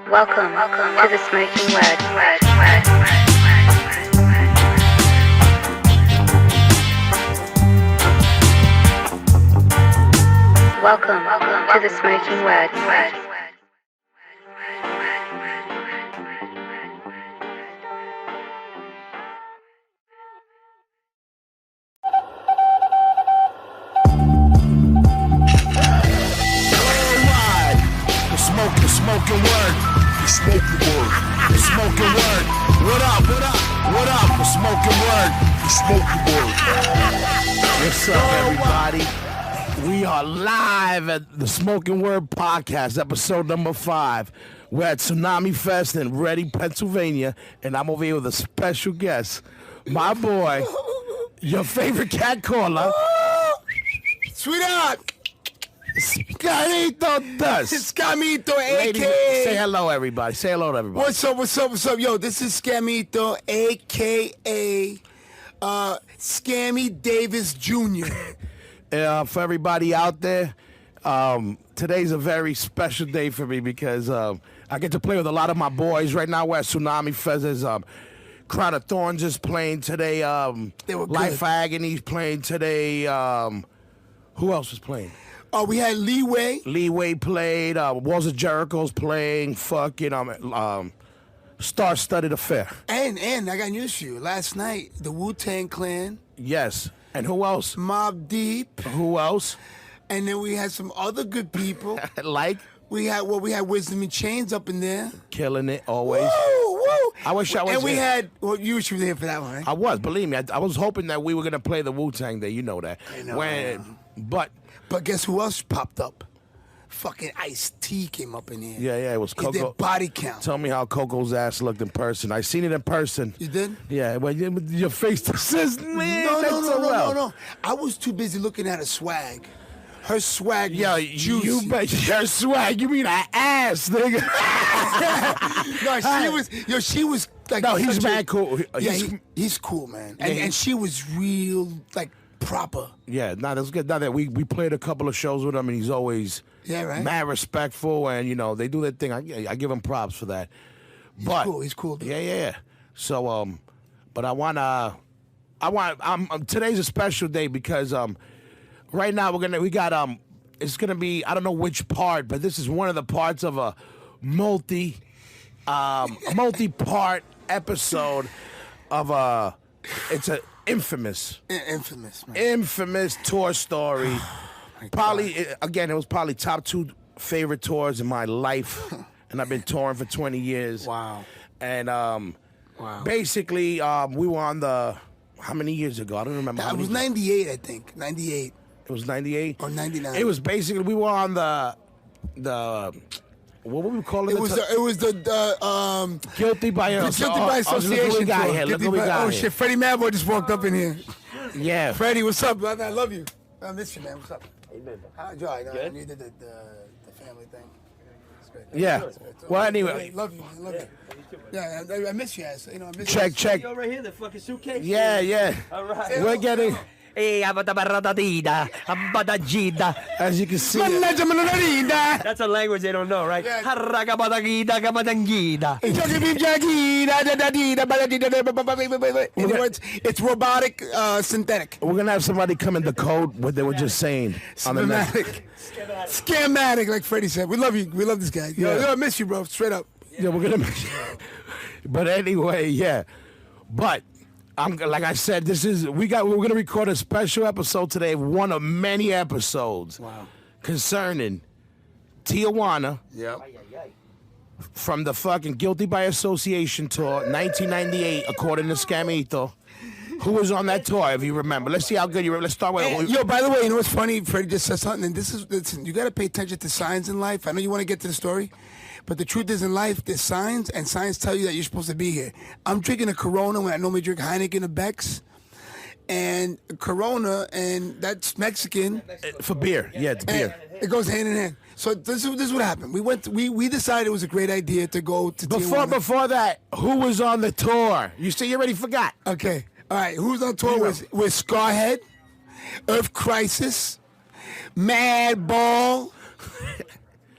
Welcome to the Smokin Word. Welcome to the Smokin Word. The Smokin Word. The Smokin Word. The Smokin Word. What up? The Smokin Word. The Smokin Word. What's up, everybody? We are live at the Smokin Word podcast, episode number 5. We're at Tsunami Fest in Reading, Pennsylvania, and I'm over here with a special guest, my boy, your favorite cat caller, Sweetheart, Skamito Dust. Skamito, Ladies, a.k.a. say hello, everybody. Say hello to everybody. What's up? Yo, this is Skamito, a.k.a. Scammy Davis Jr. For everybody out there, today's a very special day for me because I get to play with a lot of my boys. Right now we're at Tsunami Fest. Crown of Thorns is playing today. They were Life good. Agony's playing today. Who else was playing? We had Leeway. Leeway played. Walls of Jericho's playing. Star-Studded Affair. And I got news for you. Last night, the Wu-Tang Clan, Yes. And who else? Mobb Deep, Who else? and then we had some other good people. Like We had Wisdom and Chains up in there. killing it always. Woo! I wish I was And we here. had, you were there for that one, right? I was, believe me. I was hoping that we were gonna play the Wu-Tang Day. You know that. I know. But But guess who else popped up? Fucking Ice-T came up in here. yeah, it was He did Coco. body count. Tell me how Coco's ass looked in person. I seen it in person. You did? Yeah, well, your face says, man, No, that's so well. no. I was too busy looking at her swag. Her swag was Yo, juicy. you bet your swag. You mean her ass, nigga? No, she was like. No, he's such a- mad cool. Yeah, he's cool, man. And she was real, like, proper. Yeah, that's good. Now that we played a couple of shows with him, and he's always Right? mad respectful, and they do their thing. I give him props for that. He's cool, dude. Yeah. So but today's a special day because right now it's gonna be, I don't know which part, but this is one of the parts of a multi-part episode of it's a infamous Infamous, man. infamous tour story. It was probably top 2 favorite tours in my life, and I've been touring for 20 years. Wow. And Wow. basically, we were on how many years ago? I don't remember. It was 98, I think. 98 It was 98 or 99. It was basically, we were on the what would we call it? It was the Guilty by Guilty by Association. Look what we got tour. here. Look Guilty what we by- got Oh here. shit, Freddie Madboy just walked up in here. Yeah. Freddie, what's up, brother? I love you. I miss you, man. What's up? Amen. How'd you? Good. You did the family thing. It's great. Yeah. Well, anyway. Hey, love you, man. Love you. Yeah, I miss you, ass. I miss Check. Yo, right here, the fucking suitcase. Yeah. All right. We're getting, Hey, abadabaradadida, abadajida. as you can see, you. That's a language they don't know, right? Yeah. Haragabadagida, gabadangida. In other words, it's robotic, synthetic. we're gonna have somebody come in the code what they were just saying on the next. Scamatic, like Freddie said. We love you. We love this guy. Yo, I miss you, bro. Straight up. Yeah, we're gonna. But anyway, yeah. But like I said, we're gonna record a special episode today, one of many episodes. Wow. Concerning Tijuana Yep. from the fucking Guilty by Association tour, 1998, according to Skamito. Who was on that tour, if you remember? Let's see how good you remember. Let's start with. Yo, by the way, you know what's funny? Freddie just said something, and listen, you got to pay attention to signs in life. I know you want to get to the story, but the truth is in life, there's signs, and signs tell you that you're supposed to be here. I'm drinking a Corona when I normally drink Heineken or Beck's, and Corona, and that's Mexican. For beer. Yeah, it's beer. And it goes hand in hand. So this is what happened. We decided it was a great idea to go to Tijuana. Before that, who was on the tour? You see, you already forgot. Okay. All right. Who's on tour with Scarhead, Earth Crisis, Madball,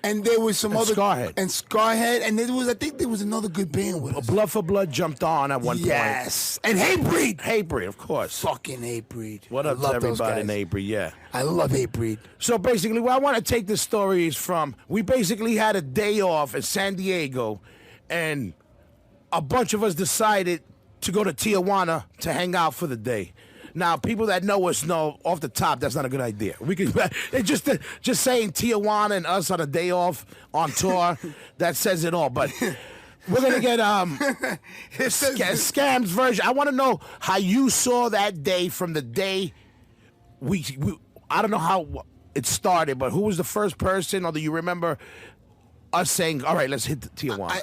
And there was some other Scarhead. and Scarhead, and I think there was another good band with us. Blood for Blood jumped on at one point. Yes, and Hatebreed. Hatebreed, of course. Fucking Hatebreed. What up I to love those everybody in guys. Hatebreed? Yeah. I love Hatebreed. So basically, where I want to take the story is from, we basically had a day off in San Diego, and a bunch of us decided to go to Tijuana to hang out for the day. Now, people that know us know off the top that's not a good idea. We could just saying Tijuana and us on a day off on tour that says it all. But we're gonna get Scam's version. I want to know how you saw that day from the day we I don't know how it started, but who was the first person, or do you remember us saying, all right, let's hit the Tijuana?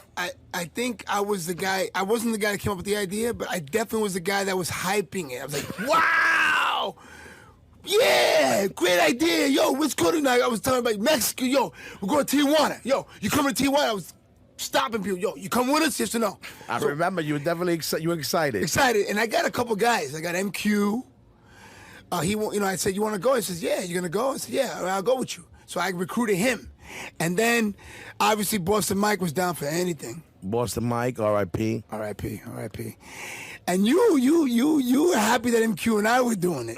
I think I was the guy. I wasn't the guy that came up with the idea, but I definitely was the guy that was hyping it. I was like, wow, yeah, great idea. Yo, what's good tonight? I was telling about Mexico. Yo, we're going to Tijuana. Yo, you coming to Tijuana? I was stopping people. Yo, you come with us? Yes or no? I remember you were definitely excited. Excited. And I got a couple guys. I got MQ. I said, you want to go? He says, yeah, you're going to go? I said, yeah, I'll go with you. So I recruited him. And then, obviously, Boston Mike was down for anything. Boston Mike, R.I.P. R.I.P. R.I.P. And you were happy that MQ and I were doing it.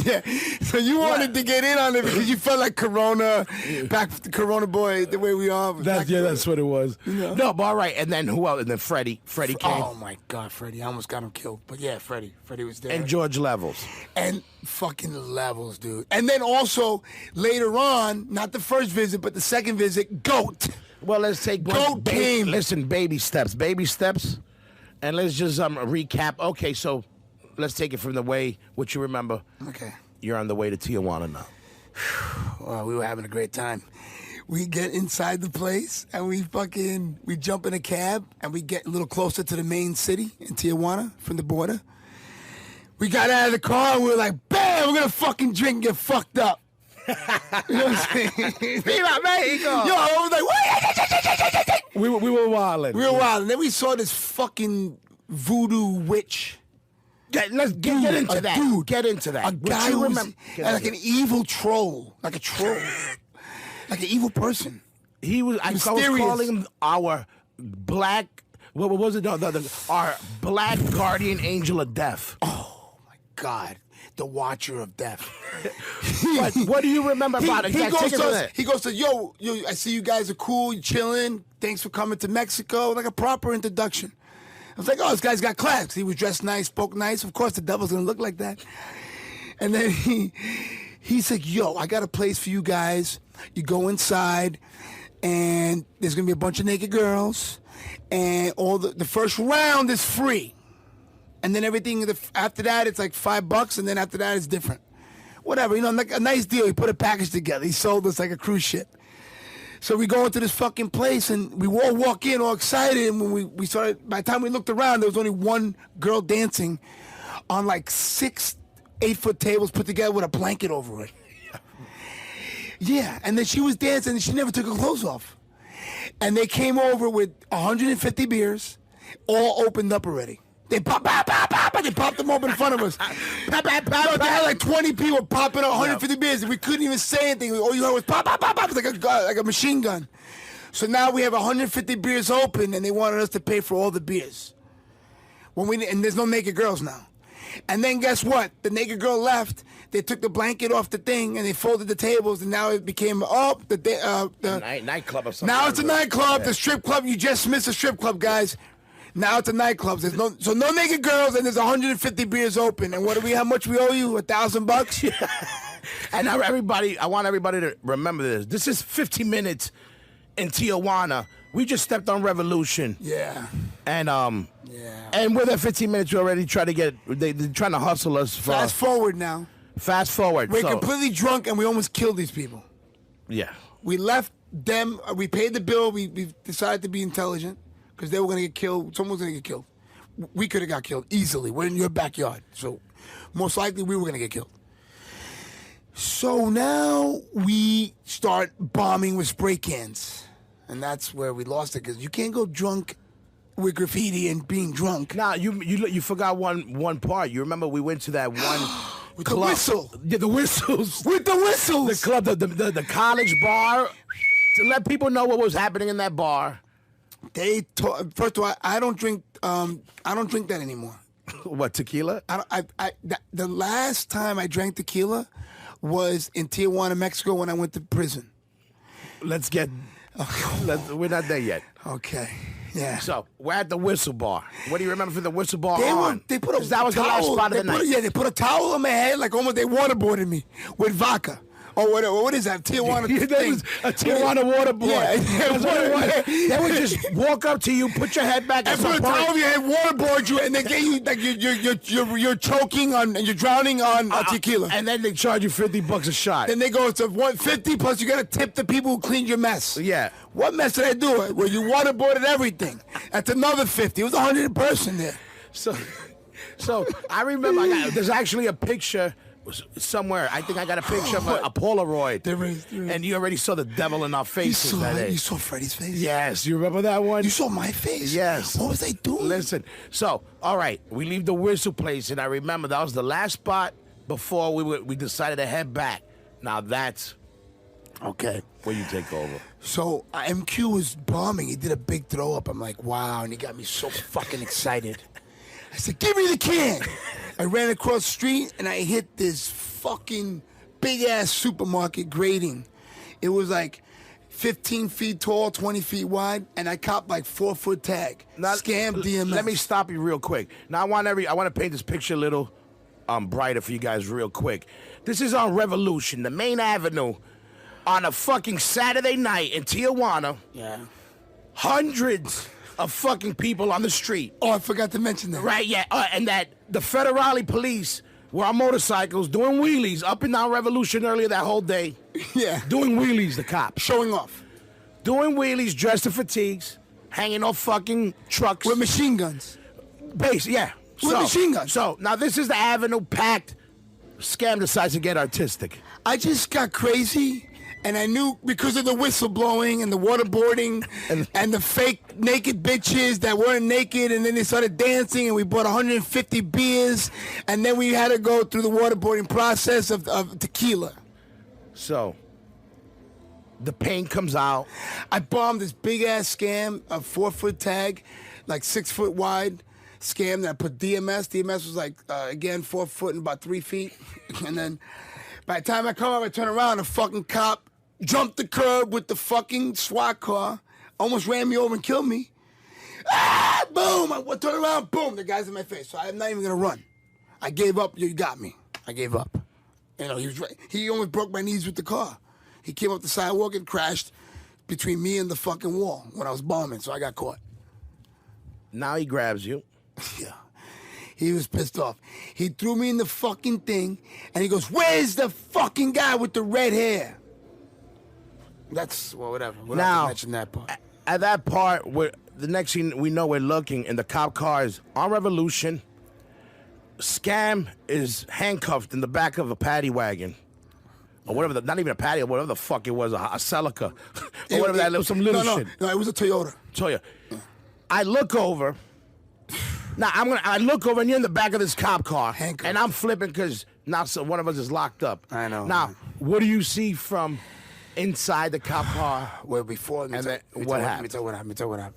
yeah. So you wanted to get in on it because you felt like Corona, back with the Corona boy, the way we are. That's what it was. You know? No, but all right. And then who else? And then Freddie. Freddie came. Oh, my God, Freddie. I almost got him killed. But yeah, Freddie. Freddie was there. And George Levels. And fucking Levels, dude. And then also, later on, not the first visit, but the second visit, GOAT. Well, let's take GOAT came. Listen, baby steps. Baby steps. And let's just recap. Okay, so let's take it from the way, what you remember. Okay. You're on the way to Tijuana now. Well, we were having a great time. We get inside the place, and we jump in a cab, and we get a little closer to the main city in Tijuana from the border. We got out of the car, and we were like, bam, we're going to fucking drink and get fucked up. You know what I'm saying? Viva Mexico! Yo, I was like, what? We were wilding. We were wild. And then we saw this fucking voodoo witch. Let's get into that. Dude. Get into that. A guy who was like an evil troll. Like a troll. Like an evil person. He was, I was calling him our black, what was it? No, our black guardian angel of death. Oh, my God. The Watcher of Death. But what do you remember about it? He goes to, yo, I see you guys are cool, you chilling. Thanks for coming to Mexico. Like a proper introduction. I was like, oh, this guy's got class. He was dressed nice, spoke nice. Of course, the devil's going to look like that. And then he's like, yo, I got a place for you guys. You go inside, and there's going to be a bunch of naked girls. And all the first round is free. And then everything after that, it's like $5, and then after that, it's different. Whatever, like a nice deal. He put a package together. He sold us like a cruise ship. So we go into this fucking place, and we all walk in all excited. And when we started, by the time we looked around, there was only one girl dancing on like 6 8-foot tables put together with a blanket over it. Yeah, and then she was dancing, and she never took her clothes off. And they came over with 150 beers, all opened up already. They popped them open in front of us. They had like 20 people popping up 150 beers, and we couldn't even say anything. All you heard was pop, pop, pop, pop. It was like a machine gun. So now we have 150 beers open, and they wanted us to pay for all the beers. And there's no naked girls now. And then guess what? The naked girl left. They took the blanket off the thing, and they folded the tables, and now it became the nightclub or something. Now it's a nightclub. The strip club. You just missed a strip club, guys. Now it's a nightclub. There's no naked girls, and there's 150 beers open. And how much we owe you? $1,000? And now I want everybody to remember this. This is 50 minutes in Tijuana. We just stepped on Revolution. Yeah. And and within 15 minutes, we already they're trying to hustle us. Fast forward now. Fast forward. We're completely drunk, and we almost killed these people. Yeah. We left them. We paid the bill. We decided to be intelligent. Because they were going to get killed. Someone was going to get killed. We could have got killed easily. We're in your backyard. So most likely we were going to get killed. So now we start bombing with spray cans. And that's where we lost it. Because you can't go drunk with graffiti and being drunk. Nah, you forgot one part. You remember we went to that one With the whistle. Yeah, the whistles. With the whistles. The club, the college bar, to let people know what was happening in that bar. First of all, I don't drink that anymore. What, tequila? The last time I drank tequila was in Tijuana, Mexico, when I went to prison. We're not there yet. Okay. Yeah. So we're at the whistle bar. What do you remember from the whistle bar They put a 'Cause that was the last towel- spot of the they put night. Yeah, they put a towel on my head like almost they waterboarded me with vodka. Or whatever. What is that? Tijuana Yeah, that thing. was a Tijuana waterboard. Yeah, That's what it was. They would just walk up to you, put your head back, And put a towel on your head, waterboard you, and they get you like you're choking on and you're drowning on tequila. and then they charge you $50 a shot. Then they go to 150 plus you gotta tip the people who cleaned your mess. Yeah. What mess did I do? Well, you waterboarded everything. That's another 50. It was 100 person there. So I remember there's actually a picture somewhere. I think I got a picture of a Polaroid. There is. And you already saw the devil in our faces that day. You saw Freddie's face? Yes, you remember that one? You saw my face? Yes. What was I doing? Listen, so, all right, we leave the whistle place, and I remember that was the last spot before we decided to head back. Now that's Okay. where you take over. So MQ was bombing. He did a big throw up. I'm like, wow, and he got me so fucking excited. I said, give me the can. I ran across the street and I hit this fucking big ass supermarket grating. It was like 15 feet tall, 20 feet wide, and I copped like 4-foot tag. Scam DMS. Let me stop you real quick. Now I want to paint this picture a little brighter for you guys real quick. This is on Revolution, the main avenue, on a fucking Saturday night in Tijuana. Yeah. Hundreds of fucking people on the street. Oh, I forgot to mention that. Right, yeah. And that the federale police were on motorcycles doing wheelies up and down Revolution earlier that whole day. Yeah. Doing wheelies, the cops. Showing off. Doing wheelies, dressed in fatigues, hanging off fucking trucks. With machine guns. Base, yeah. With machine guns. So, now this is the avenue packed. Scam decides to get artistic. I just got crazy, and I knew because of the whistle blowing and the waterboarding and the fake naked bitches that weren't naked, and then they started dancing, and we bought 150 beers, and then we had to go through the waterboarding process of tequila. So, the paint comes out. I bombed this big ass scam, a 4-foot tag, like 6 foot wide scam that I put DMS. DMS was like, again, 4 foot and about 3 feet. And then by the time I come up, I turn around, a fucking cop jumped the curb with the fucking SWAT car, almost ran me over and killed me. Ah, boom! I turn around, boom, the guy's in my face. So I'm not even gonna run. I gave up, you got me. I gave up. You know, he almost broke my knees with the car. He came up the sidewalk and crashed between me and the fucking wall when I was bombing, so I got caught. Now he grabs you. Yeah. He was pissed off. He threw me in the fucking thing, and he goes, where's the fucking guy with the red hair? That's, well, whatever. We'll have to mention that part. At that part, the next thing we know, we're looking, and the cop car is on Revolution. Scam is handcuffed in the back of a paddy wagon. Or whatever, not even a patio, whatever the fuck it was, a Celica. Or whatever that was, some little shit. No, it was a Toyota. Toyota. I look over. Now, I look over, and you're in the back of this cop car. Handcuffed. And I'm flipping because now one of us is locked up. I know. Now, what do you see from inside the cop car? Well, before, What happened? Let me tell you what happened.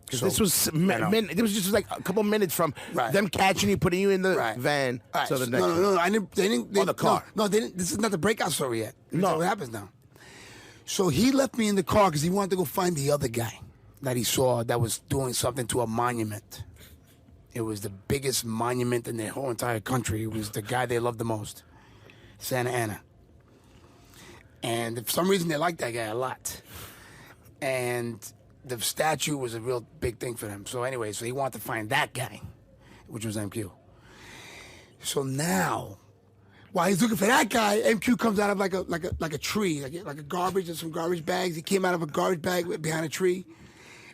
Because this was it was just like a couple minutes from them catching you, putting you in the van. Right. So the next No, they didn't. On the car. No, they didn't. This is not the breakout story yet. No. What happens now? So he left me in the car because he wanted to go find the other guy that he saw that was doing something to a monument. It was the biggest monument in the whole entire country. It was the guy they loved the most, Santa Ana. And for some reason, they liked that guy a lot. And the statue was a real big thing for them. So anyway, so he wanted to find that guy, which was MQ. So now, while he's looking for that guy, MQ comes out of like a tree, like a garbage and some garbage bags. He came out of a garbage bag behind a tree,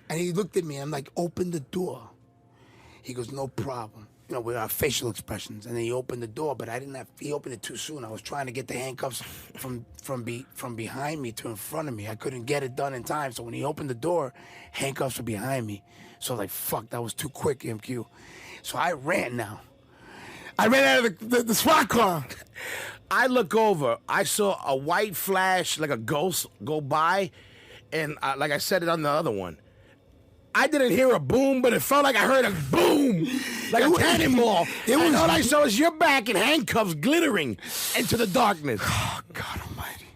and he looked at me. I'm like, open the door. He goes, no problem. You know, with our facial expressions. And then he opened the door, but he opened it too soon. I was trying to get the handcuffs from behind me to in front of me. I couldn't get it done in time. So when he opened the door, handcuffs were behind me. So like, fuck, that was too quick, MQ. So I ran now. I ran out of the SWAT car. I look over. I saw a white flash, like a ghost, go by, and like I said it on the other one. I didn't hear a boom, but it felt like I heard a boom, like a cannonball. And all I saw was your back and handcuffs glittering into the darkness. Oh, God almighty.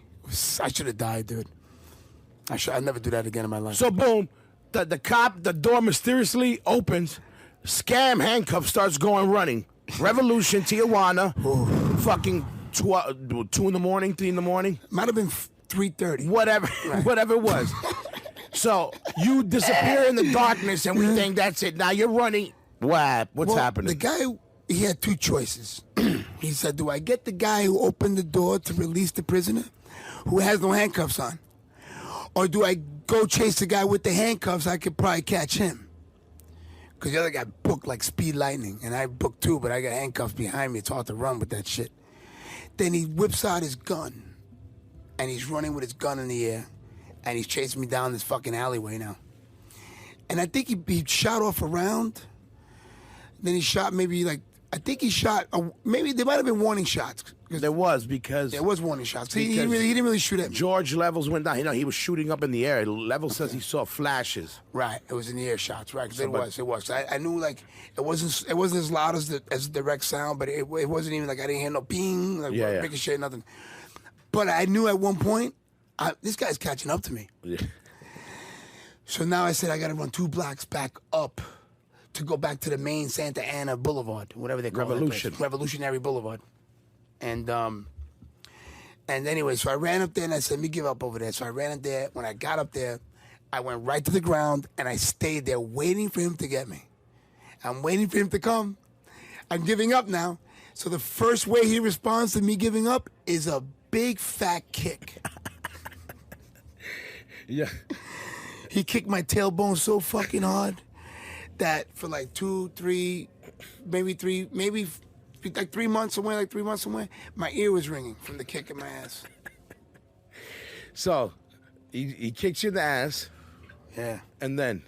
I should have died, dude. I'd never do that again in my life. So boom, the cop, the door mysteriously opens. Scam handcuff starts going running. Revolution, Tijuana, fucking 2 in the morning, 3 in the morning. Might have been 3:30. Whatever, whatever it was. So you disappear in the darkness, and we think that's it. Now you're running. What's happening? The guy, he had two choices. He said, do I get the guy who opened the door to release the prisoner who has no handcuffs on? Or do I go chase the guy with the handcuffs? I could probably catch him. Because the other guy booked like speed lightning, and I booked too, but I got handcuffs behind me. It's hard to run with that shit. Then he whips out his gun, and he's running with his gun in the air, and he's chasing me down this fucking alleyway now. And I think he shot off a round. Then he shot maybe like, I think he shot, maybe there might have been warning shots. There was warning shots. He didn't really shoot at me. George Levels went down. You know, he was shooting up in the air. Levels says he saw flashes. Right, it was in the air shots. Right, because it was. I knew like it wasn't as loud as the direct sound, but it wasn't even like I didn't hear no ping, like making shit, nothing. But I knew at one point, this guy's catching up to me. Yeah. So now I said I got to run 2 blocks back up to go back to the main Santa Ana Boulevard, whatever they call it. Revolutionary Boulevard. And anyway, so I ran up there and I said, let me give up over there. So I ran up there. When I got up there, I went right to the ground and I stayed there waiting for him to get me. I'm waiting for him to come. I'm giving up now. So the first way he responds to me giving up is a big fat kick. Yeah. He kicked my tailbone so fucking hard that for like 2, 3, maybe like 3 months away, my ear was ringing from the kick in my ass. So, he kicks you in the ass. Yeah. And then?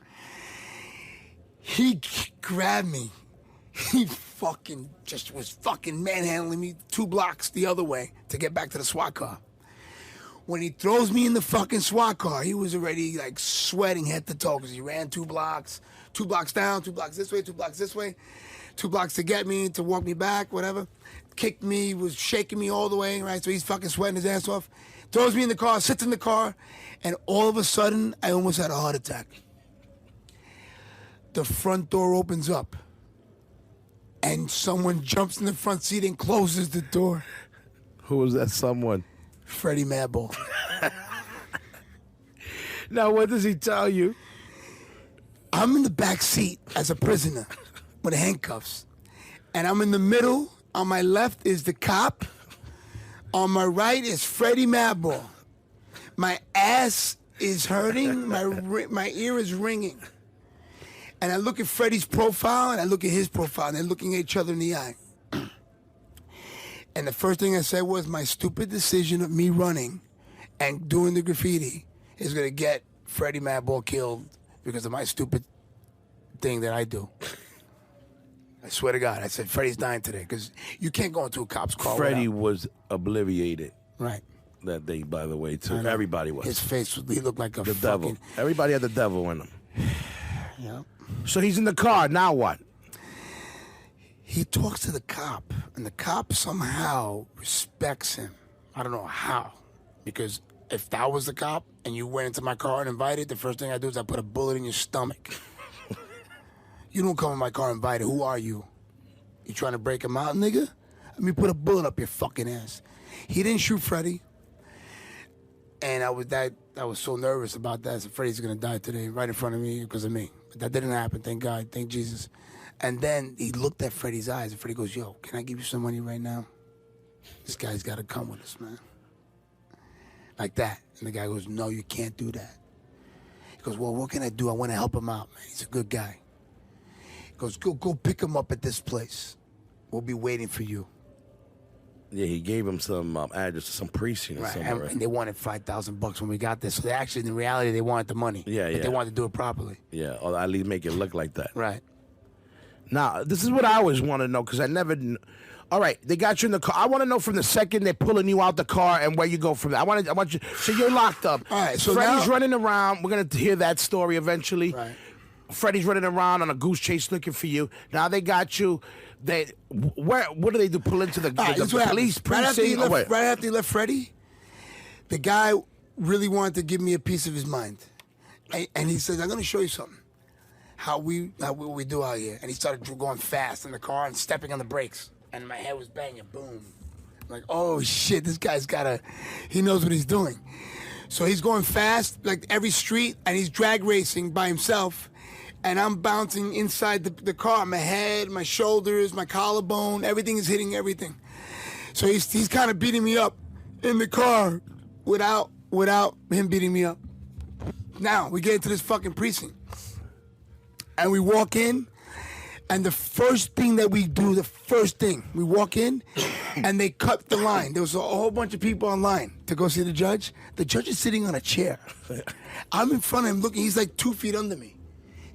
He grabbed me. He fucking just was fucking manhandling me 2 blocks the other way to get back to the SWAT car. When he throws me in the fucking SWAT car, he was already like sweating head to toe because he ran 2 blocks down, 2 blocks this way, 2 blocks this way, 2 blocks to get me, to walk me back, whatever. Kicked me, was shaking me all the way, right? So he's fucking sweating his ass off. Throws me in the car, sits in the car, and all of a sudden, I almost had a heart attack. The front door opens up, and someone jumps in the front seat and closes the door. Who was that someone? Freddie Madball. Now, what does he tell you? I'm in the back seat as a prisoner with handcuffs. And I'm in the middle. On my left is the cop. On my right is Freddie Madball. My ass is hurting. My ear is ringing. And I look at Freddie's profile and I look at his profile. And they're looking at each other in the eye. And the first thing I said was, my stupid decision of me running and doing the graffiti is going to get Freddie Madball killed because of my stupid thing that I do. I swear to God. I said, Freddie's dying today because you can't go into a cop's car. Freddie was obliviated. Right. That day, by the way, too. Everybody was. His face, he looked like a the fucking... devil. Everybody had the devil in him. Yeah. So he's in the car. Now what? He talks to the cop, and the cop somehow respects him. I don't know how, because if that was the cop and you went into my car and invited, the first thing I do is I put a bullet in your stomach. You don't come in my car invited. Who are you? You trying to break him out, nigga? Let me put a bullet up your fucking ass. He didn't shoot Freddie, and I was so nervous about that. So Freddie's gonna die today, right in front of me because of me. But that didn't happen. Thank God. Thank Jesus. And then he looked at Freddie's eyes, and Freddie goes, yo, can I give you some money right now? This guy's got to come with us, man. Like that. And the guy goes, no, you can't do that. He goes, well, what can I do? I want to help him out, man. He's a good guy. He goes, go pick him up at this place. We'll be waiting for you. Yeah, he gave him some address to some precinct or something. Right? And they wanted $5,000 when we got there. So they actually, in reality, they wanted the money. Yeah, but they wanted to do it properly. Yeah, or at least make it look like that. Right. Now, this is what I always want to know because I never. All right, they got you in the car. I want to know from the second they're pulling you out the car and where you go from there. I want you. So you're locked up. All right, so Freddie's now- running around. We're gonna hear that story eventually. Right. Freddie's running around on a goose chase looking for you. Now they got you. What do they do? Pull into the This is what police happened. Right after he precinct? left, right after he left Freddie, the guy really wanted to give me a piece of his mind, and he says, "I'm going to show you something. How we do out here." And he started going fast in the car and stepping on the brakes, and my head was banging. Boom! I'm like, oh shit, this guy's he knows what he's doing. So he's going fast, like every street, and he's drag racing by himself. And I'm bouncing inside the car. My head, my shoulders, my collarbone, everything is hitting everything. So he's kind of beating me up in the car without him beating me up. Now, we get into this fucking precinct. And we walk in, and the first thing that we do, we walk in, and they cut the line. There was a whole bunch of people online to go see the judge. The judge is sitting on a chair. I'm in front of him looking. He's like 2 feet under me.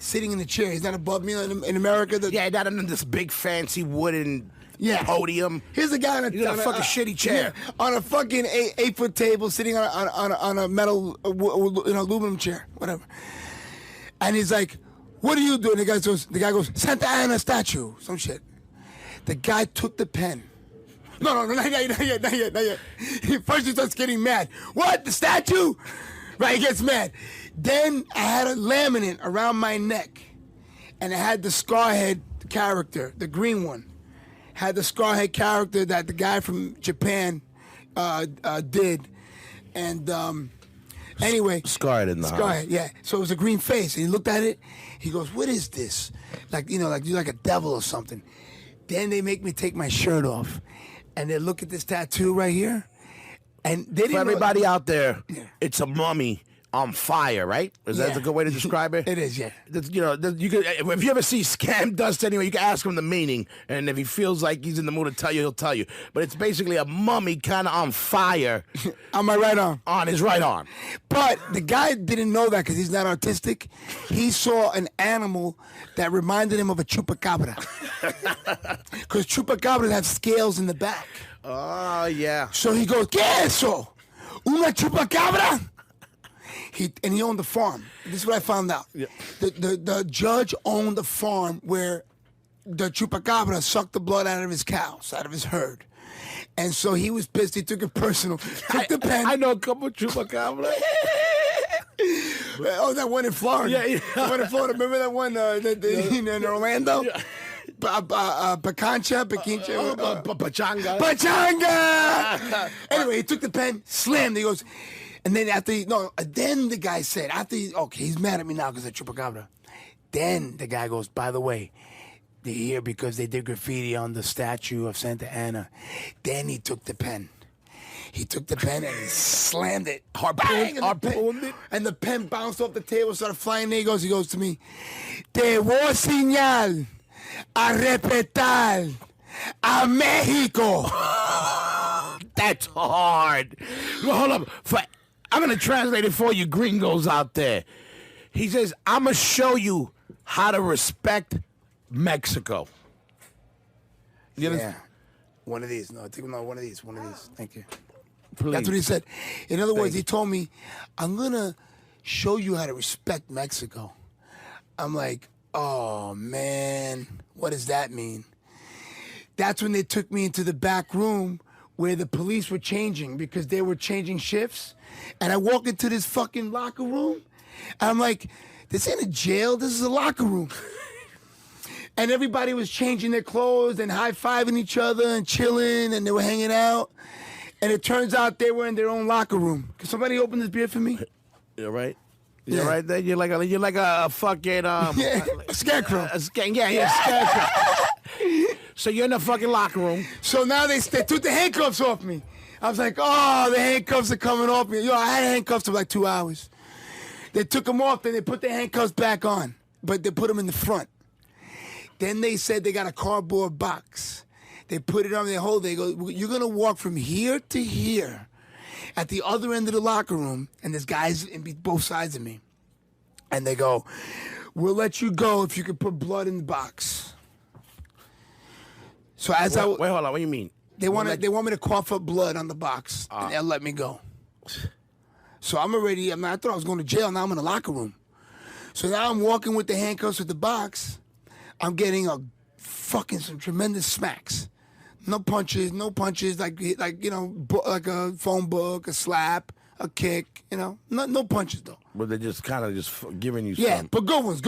Sitting in the chair. He's not above me in America. Not in this big fancy wooden Yeah. podium. Here's a guy on He's in a fucking shitty chair. Yeah, on a fucking 8-foot table, sitting on a metal aluminum chair, whatever. And he's like, "What are you doing?" The guy goes, "Santa Ana statue," some shit. The guy took the pen. No, not yet. First he starts getting mad. What? The statue? Right, he gets mad. Then I had a laminate around my neck, and it had the Scarhead character, the green one. Had the Scarhead character that the guy from Japan did. And anyway. Scarhead in the house. Scarhead, yeah. So it was a green face. And he looked at it. He goes, "What is this?" Like you're like a devil or something. Then they make me take my shirt off. And they look at this tattoo right here. And they didn't For everybody out there, Yeah. it's a mummy on fire, right? Is that a good way to describe it? It is, yeah. You could, if you ever see SKAMDUST anyway, you can ask him the meaning, and if he feels like he's in the mood to tell you, he'll tell you. But it's basically a mummy kind of on fire On my right arm. on his right arm. But the guy didn't know that because he's not artistic. He saw an animal that reminded him of a chupacabra. Because chupacabras have scales in the back. Oh, yeah. So he goes, "¿Qué es eso? ¿Una chupacabra?" He owned the farm. This is what I found out. Yeah. The judge owned the farm where the chupacabra sucked the blood out of his cows, out of his herd. And so he was pissed. He took it personal. Took the pen. I know a couple chupacabras. Oh, that one in Florida. Yeah. The one in Florida. Remember that one in Orlando? Yeah. Pachanga. Pachanga. Anyway, he took the pen, slammed. He goes, and then then the guy said, okay, he's mad at me now because of chupacabra. Then the guy goes, "By the way, they're here because they did graffiti on the statue of Santa Ana." Then he took the pen. He took the pen and he slammed it. Harpooned it. And the pen bounced off the table, started flying. There he goes to me. "Te voy a señal a respetar a México." That's hard. Well, hold up. I'm going to translate it for you gringos out there. He says, "I'm going to show you how to respect Mexico." You Yeah. understand? One of these. No, one of these. One of these. Thank you. Please. That's what he said. In other words, you. he told me, "I'm going to show you how to respect Mexico." I'm like, oh, man, what does that mean? That's when they took me into the back room where the police were changing because they were changing shifts. And I walk into this fucking locker room, and I'm like, this ain't a jail, this is a locker room. And everybody was changing their clothes and high-fiving each other and chilling, and they were hanging out. And it turns out they were in their own locker room. Can somebody open this beer for me? You're right. You're Yeah. right there. You're like a fucking Yeah, a scarecrow. a scarecrow. So you're in the fucking locker room. So now they took the handcuffs off me. I was like, oh, the handcuffs are coming off me. I had handcuffs for like 2 hours. They took them off, then they put the handcuffs back on, but they put them in the front. Then they said they got a cardboard box. They put it on their hold. They go, "You're going to walk from here to here at the other end of the locker room," and there's guys in both sides of me. And they go, "We'll let you go if you can put blood in the box." So as Wait, hold on. What do you mean? they want me to cough up blood on the box, and they'll let me go. So I thought I was going to jail. Now I'm in the locker room. So now I'm walking with the handcuffs with the box. I'm getting some tremendous smacks. No punches, like like a phone book, a slap, a kick. No punches though. But they're just kind of giving you Yeah, some. but good ones.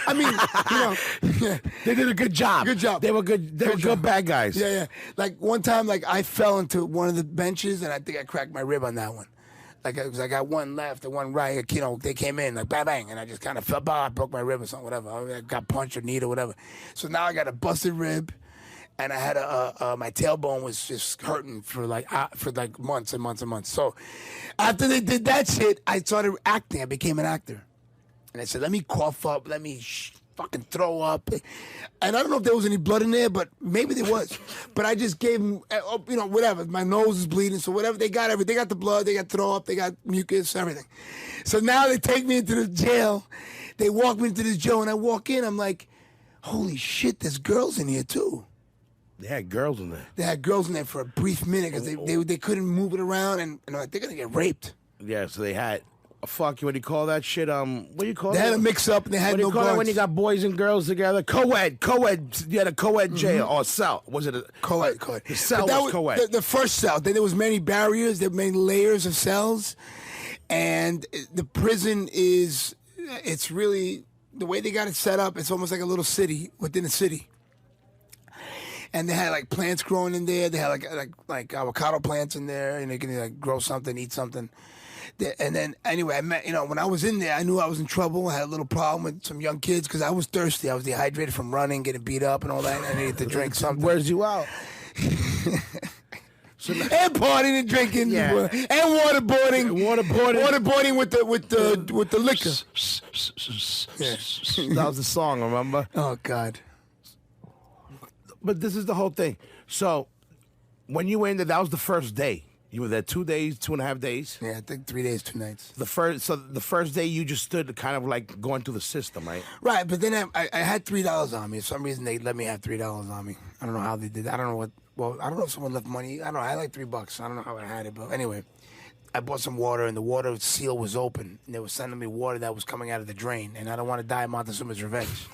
I mean, yeah. They did a good job. Good job. They were good. They were good bad guys. Yeah. Like one time, like I fell into one of the benches, and I think I cracked my rib on that one. Like, because I got one left and one right. They came in like bang, bang, and I just kind of fell. I broke my rib or something, whatever. I got punched or kneed or whatever. So now I got a busted rib, and I had my tailbone was just hurting for like months and months and months. So after they did that shit, I started acting. I became an actor, and I said, "Let me cough up. Let me fucking throw up." And I don't know if there was any blood in there, but maybe there was. But I just gave them, whatever. My nose is bleeding, so whatever. They got everything. They got the blood. They got throw up. They got mucus, everything. So now they take me into the jail. They walk me into this jail, and I walk in. I'm like, holy shit, there's girls in here too. They had girls in there. They had girls in there for a brief minute because they couldn't move it around, and they're gonna get raped. Yeah, so they had. Fuck you! What do you call that shit? What do you call it? They had a mix up, and they had what do no you call guards. it when you got boys and girls together? Co-ed. You had a co-ed jail or cell. Was it a co-ed? The cell But was co-ed. The first cell. Then there was many barriers. There were many layers of cells, and the prison it's really the way they got it set up. It's almost like a little city within a city. And they had like plants growing in there. They had like avocado plants in there, and they can like grow something, eat something. And then anyway, I met when I was in there, I knew I was in trouble. I had a little problem with some young kids because I was thirsty. I was dehydrated from running, getting beat up, and all that. And I needed to drink something. Where's you out? And partying and drinking, Yeah. and waterboarding, waterboarding with the liquor. That was the song, remember? Oh God. But this is the whole thing. So when you ended, that was the first day. You were there 2 days, 2.5 days. Yeah, I think 3 days, 2 nights. The first day you just stood kind of like going through the system, right? Right, but then I had $3 on me. For some reason they let me have $3 on me. I don't know how they did that. I don't know what. Well, I don't know if someone left money. I don't know. I had like $3. I don't know how I had it, but anyway, I bought some water, and the water seal was open, and they were sending me water that was coming out of the drain, and I don't want to die at Montezuma's revenge.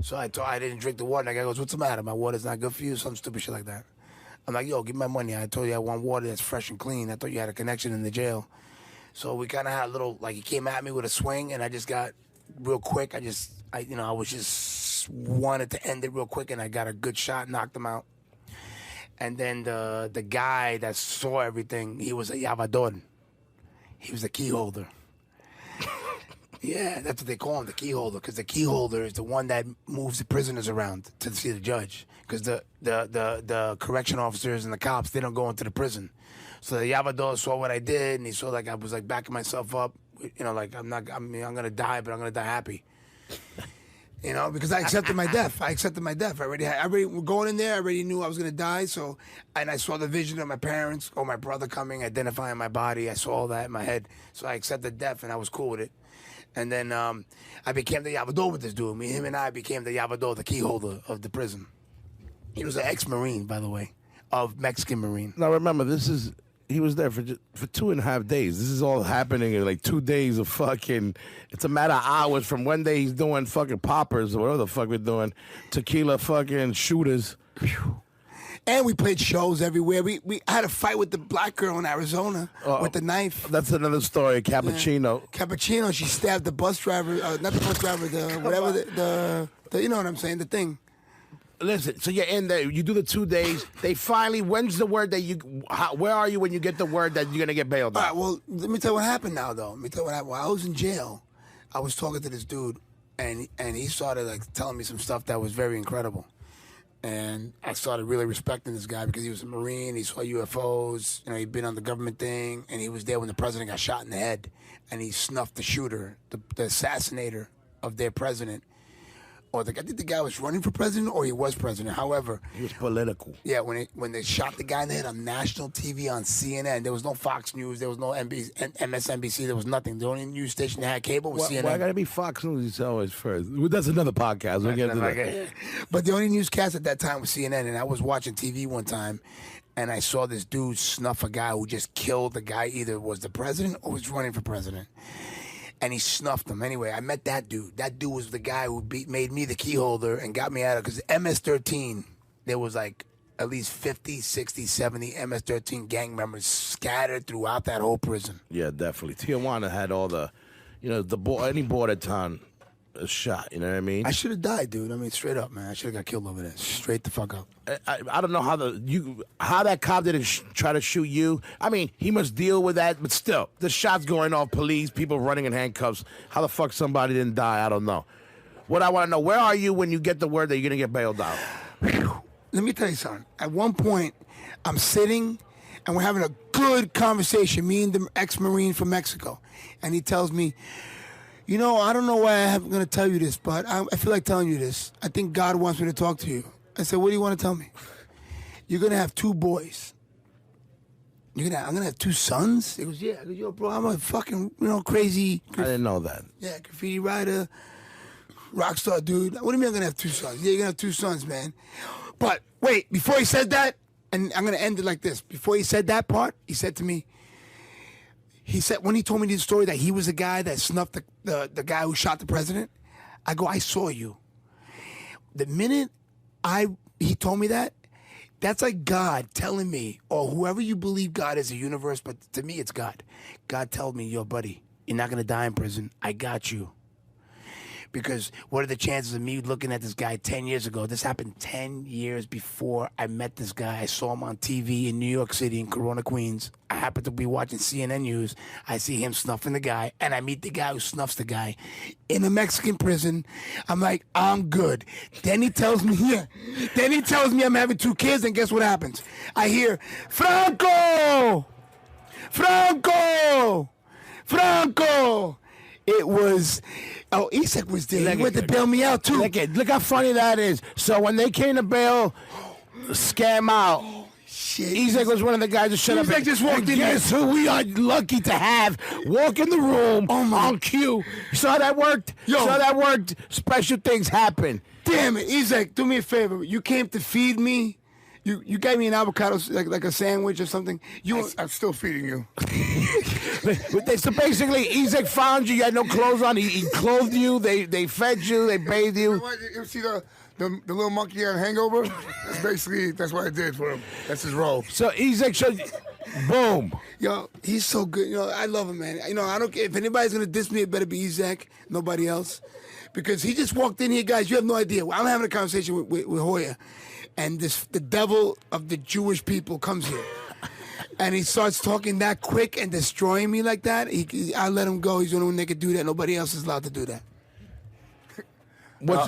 So I didn't drink the water. And the guy goes, "What's the matter? My water's not good for you." Some stupid shit like that. I'm like, "Yo, give me my money. I told you I want water that's fresh and clean. I thought you had a connection in the jail." So we kind of had a little, like, he came at me with a swing, and I just got real quick. I was just wanted to end it real quick, and I got a good shot, knocked him out. And then the guy that saw everything, he was a llavador. He was a key holder. Yeah, that's what they call him, the key holder, because the key holder is the one that moves the prisoners around to see the judge. Because the correction officers and the cops, they don't go into the prison. So the llavador saw what I did, and he saw like I was like backing myself up. Like I'm gonna die, but I'm gonna die happy. Because I accepted my death. I already going in there. I already knew I was gonna die. So, and I saw the vision of my parents or my brother coming, identifying my body. I saw all that in my head. So I accepted death, and I was cool with it. And then I became the llavador with this dude. Him and I became the llavador, the key holder of the prison. He was an ex-Marine, by the way, of Mexican Marine. Now remember, he was there for 2.5 days. This is all happening in like 2 days of fucking. It's a matter of hours from one day he's doing fucking poppers or whatever the fuck we're doing, tequila fucking shooters. And we played shows everywhere. We had a fight with the black girl in Arizona with the knife. That's another story. Cappuccino. Yeah. Cappuccino. She stabbed the bus driver. Not the bus driver. The you know what I'm saying? The thing. Listen, so you're in there. You do the 2 days. They finally. When's the word that where are you when you get the word that you're gonna get bailed out? All right. Well, let me tell you what happened now, though. Let me tell you what happened. While I was in jail, I was talking to this dude, and he started like telling me some stuff that was very incredible. And I started really respecting this guy because he was a Marine. He saw UFOs. He'd been on the government thing, and he was there when the president got shot in the head, and he snuffed the shooter, the assassinator of their president, or I think the guy was running for president or he was president. However, He was political. yeah, when they shot the guy in the head on national TV on CNN, there was no Fox News, there was no MSNBC, there was nothing. The only news station that had cable was CNN. Why gotta be Fox News? It's always first. Well, that's another podcast. We'll get into that. But the only newscast at that time was CNN, and I was watching TV one time, and I saw this dude snuff a guy who just killed the guy, either was the president or was running for president. And he snuffed him. Anyway, I met that dude. That dude was the guy who made me the key holder and got me out of, because MS-13, there was like at least 50, 60, 70 MS-13 gang members scattered throughout that whole prison. Yeah, definitely. Tijuana had all the, any border town is shot. You know what I mean? I should have died, dude. I mean, straight up, man. I should have got killed over there. Straight the fuck up. I don't know how that cop didn't try to shoot you. I mean, he must deal with that, but still, the shots going off, police, people running in handcuffs. How the fuck somebody didn't die? I don't know. What I want to know, where are you when you get the word that you're gonna get bailed out? Let me tell you something. At one point, I'm sitting and we're having a good conversation, me and the ex-Marine from Mexico, and he tells me, I don't know why I'm going to tell you this, but I feel like telling you this. I think God wants me to talk to you. I said, what do you want to tell me? You're going to have 2 boys. I'm going to have 2 sons? He goes, yeah. I go, yo, bro, I'm a fucking, crazy. I didn't know that. Yeah, graffiti writer, rock star dude. What do you mean I'm going to have 2 sons? Yeah, you're going to have 2 sons, man. But wait, before he said that, and I'm going to end it like this. Before he said that part, he said to me, when he told me the story that he was the guy that snuffed the guy who shot the president, I go, I saw you. The minute he told me that, that's like God telling me, or whoever you believe God is, a universe, but to me it's God. God told me, yo, buddy, you're not going to die in prison. I got you. Because what are the chances of me looking at this guy 10 years ago? This happened 10 years before I met this guy. I saw him on TV in New York City, in Corona, Queens. I happened to be watching CNN News. I see him snuffing the guy, and I meet the guy who snuffs the guy in a Mexican prison. I'm like, I'm good. Then he tells me, I'm having 2 kids, and guess what happens? I hear, Franco! Franco! Franco! It was, Isak was there. He went to bail me out, too. Look how funny that is. So when they came to bail Scam out, Shit. Isak was one of the guys that shut up. Isak just walked in. Guess who we are lucky to have walk in the room on cue. You saw that worked? Special things happen. Damn it, Isak, do me a favor. You came to feed me. You gave me an avocado, like a sandwich or something. I'm still feeding you. So basically, Isak found you. You had no clothes on. He clothed you. They fed you. They bathed you. You see the little monkey on Hangover? That's what I did for him. That's his role. So Isak showed you. Boom. Yo, he's so good. I love him, man. I don't care if anybody's gonna diss me. It better be Isak, nobody else, because he just walked in here, guys. You have no idea. I'm having a conversation with Hoya, and the devil of the Jewish people comes here. And he starts talking that quick and destroying me like that. I let him go. He's the only one that can do that. Nobody else is allowed to do that.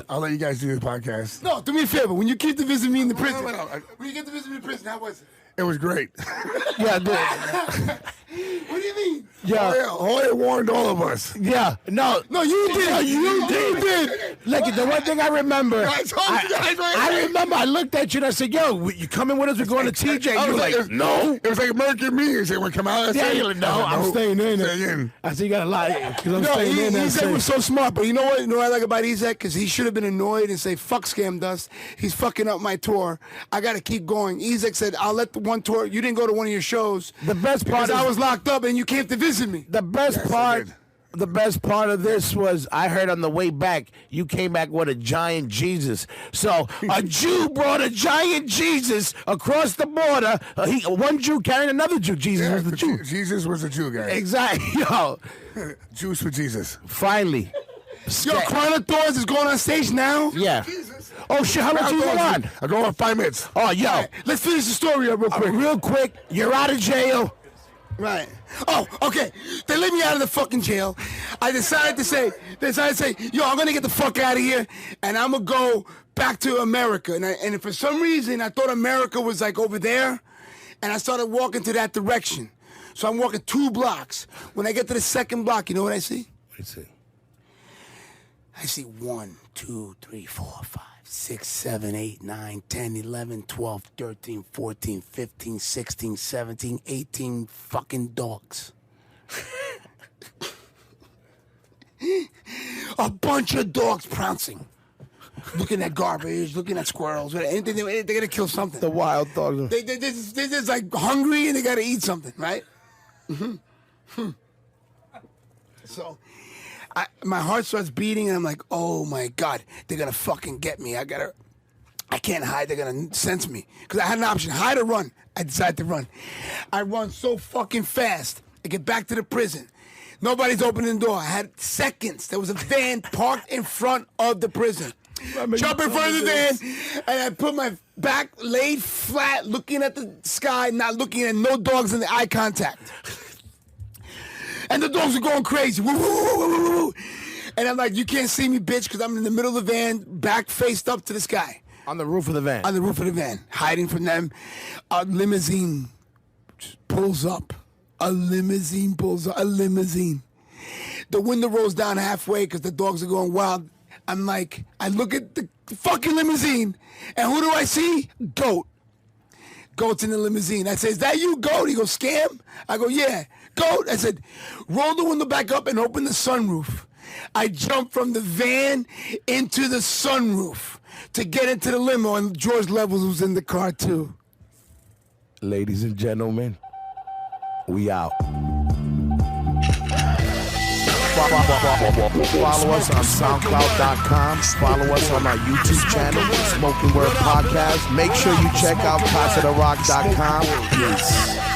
I'll let you guys do the podcast. No, do me a favor. When you came to visit me in the prison, when you get to visit me in prison, how was it? It was great. Yeah, dude. What do you mean? Yeah. Hoya warned all of us. Yeah. No, you did. No, you did. Look, the one thing I remember. I told you guys. I remember I looked at you and I said, yo, you coming with us? We're going to TJ. You were like, no. It was like American me. He said, "Want to come out?" I said, You're like, no, I'm staying in. Stay in. I said, you got to lie. Because I'm staying in. Isak was so smart, but you know what? You know what I like about Isak? Because he should have been annoyed and say, fuck SKAMDUST. He's fucking up my tour. I got to keep going. Isak said, I'll let the one tour. You didn't go to one of your shows. The best part I was locked up and you came to visit me. The best part of this was I heard on the way back you came back with a giant Jesus. So a Jew brought a giant Jesus across the border. One Jew carrying another Jew. Jesus was the Jew. Jesus was a Jew, guy. Exactly. Yo. Jews for Jesus. Finally. Yo, Chronothorns is going on stage now? Yeah. Oh shit, how much you go on? I go on 5 minutes. Oh, yo. Right, let's finish the story up real quick. You're out of jail. Right. Oh, okay. They let me out of the fucking jail. I decided to say, yo, I'm gonna get the fuck out of here, and I'm gonna go back to America. And for some reason, I thought America was like over there, and I started walking to that direction. So I'm walking 2 blocks. When I get to the second block, you know what I see? What do you see? I I see 1, 2, 3, 4, 5, 6, 7, 8, 9, 10, 11, 12, 13, 14, 15, 16, 17, 18 fucking dogs. A bunch of dogs pouncing. Looking at garbage, looking at squirrels, anything. They're gonna kill something. The wild dogs. They're just like hungry and they gotta eat something, right? So, my heart starts beating and I'm like, oh my God, they're gonna fucking get me. I can't hide. They're gonna sense me because I had an option: hide or run. I decided to run. I run so fucking fast. I get back to the prison. Nobody's opening the door. I had seconds. There was a van parked in front of the prison. Jump in front of the van, and I put my back laid flat, looking at the sky, not looking at no dogs in the eye contact. And the dogs are going crazy. Woo, woo, woo, woo, woo, woo. And I'm like, you can't see me, bitch, because I'm in the middle of the van, back faced up to the sky. On the roof of the van. On the roof of the van, hiding from them. A limousine pulls up. A limousine pulls up. A limousine. The window rolls down halfway because the dogs are going wild. I'm like, I look at the fucking limousine, and who do I see? Goat. Goat's in the limousine. I say, is that you, Goat? He goes, Scam? I go, yeah. Goat. I said, roll the window back up and open the sunroof. I jumped from the van into the sunroof to get into the limo, and George Levels was in the car too. Ladies and gentlemen, we out. Follow us on SoundCloud.com. Follow us on our YouTube channel, Smokin Word Podcast. Make sure you check out CasaDeRock.com. Peace.